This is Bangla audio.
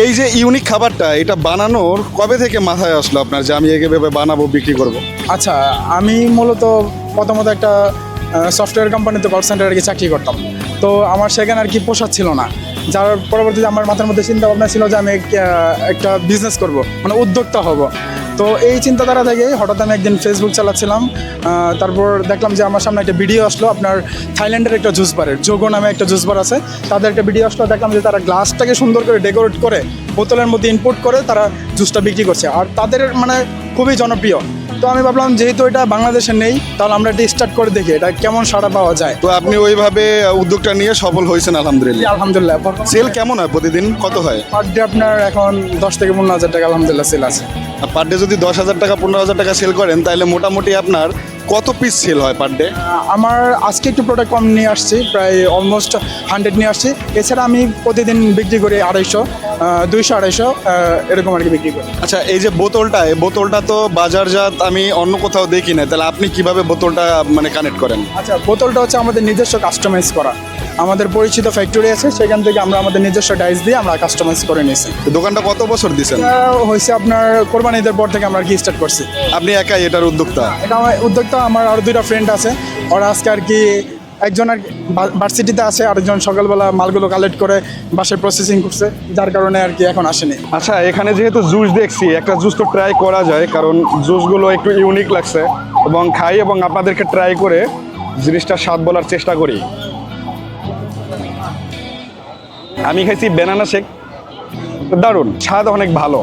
এই যে ইউনিক খাবারটা এটা বানানোর কবে থেকে মাথায় আসলো আপনার যে আমি এভাবে বানাবো বিক্রি করব? আচ্ছা, আমি মূলত প্রথমত একটা সফটওয়্যার কোম্পানিতে কল সেন্টারে আর কি চাকরি করতাম। তো আমার সেখানে আর কি পোষাচ্ছিল না, যার পরবর্তীতে আমার মাথার মধ্যে চিন্তা ভাবনা ছিল যে আমি একটা বিজনেস করব, মানে উদ্যোক্তা হব। তো এই চিন্তাধারা থেকে হঠাৎ আমি একদিন ফেসবুক চালাচ্ছিলাম, তারপর দেখলাম যে আমার সামনে একটা ভিডিও আসলো আপনার থাইল্যান্ডের একটা জুস বারের, যোগো নামে একটা জুস বার আছে, তাদের একটা ভিডিও আসলো। দেখলাম যে তারা গ্লাসটাকে সুন্দর করে ডেকোরেট করে বোতলের মধ্যে ইনপুট করে তারা জুসটা বিক্রি করছে, আর তাদের মানে খুবই জনপ্রিয়। তো আমি ভাবলাম যেহেতু এটা বাংলাদেশে নেই, তাহলে আমরা এটা স্টার্ট করে দেখি এটা কেমন সাড়া পাওয়া যায়। তো আপনি ওইভাবে উদ্যোগটা নিয়ে সফল হয়েছেন আলহামদুলিল্লাহ। আলহামদুলিল্লাহ। সেল কেমন হয় প্রতিদিন, কত হয়? পার ডে আপনার এখন 10 থেকে 15 হাজার টাকা আলহামদুলিল্লাহ সেল আছে। পার ডে যদি 10,000 টাকা 15,000 টাকা সেল করেন তাহলে মোটামুটি আপনার কত পিস সেল হয় পার ডে? আমার আজকে একটু প্রোডাক্ট কম নিয়ে আসছি, প্রায় অলমোস্ট 100 নিয়ে আসছি। এছাড়া আমি প্রতিদিন বিক্রি করি 250, 200-250 এরকম আর কি বিক্রি করি। আচ্ছা, এই যে বোতলটা, এই বোতলটা তো বাজারজাত আমি অন্য কোথাও দেখি না, তাহলে আপনি কিভাবে বোতলটা মানে কানেক্ট করেন? আচ্ছা, বোতলটা হচ্ছে আমাদের নিজস্ব কাস্টমাইজ করা, আমাদের পরিচিত ফ্যাক্টরি আছে, সেখান থেকে আমরা আমাদের নিজস্ব ডাইস দিয়ে আমরা কাস্টমাইজ করে নিয়েছি। তো দোকানটা কত বছর দিছেন? হয়েছে আপনার কোরবানি ঈদের পর থেকে আমরা আর কি স্টার্ট করছি। আপনি একাই এটার উদ্যোক্তা? এটা আমার উদ্যোক্তা, আমার আরও 2টা ফ্রেন্ড আছে, ওরা আজকে আর কি একজন আর ভার্সিটিতে আছে, আরেকজন সকালবেলা মালগুলো কালেক্ট করে বাসায় প্রসেসিং করছে, যার কারণে আর কি এখন আসেনি। আচ্ছা, এখানে যেহেতু জুস দেখছি, একটা জুস তো ট্রাই করা যায়, কারণ জুসগুলো একটু ইউনিক লাগছে এবং খাই এবং আপনাদেরকে ট্রাই করে জিনিসটা স্বাদ বলার চেষ্টা করি। আমি খাইছি ব্যানানা শেক, দারুণ স্বাদ, অনেক ভালো।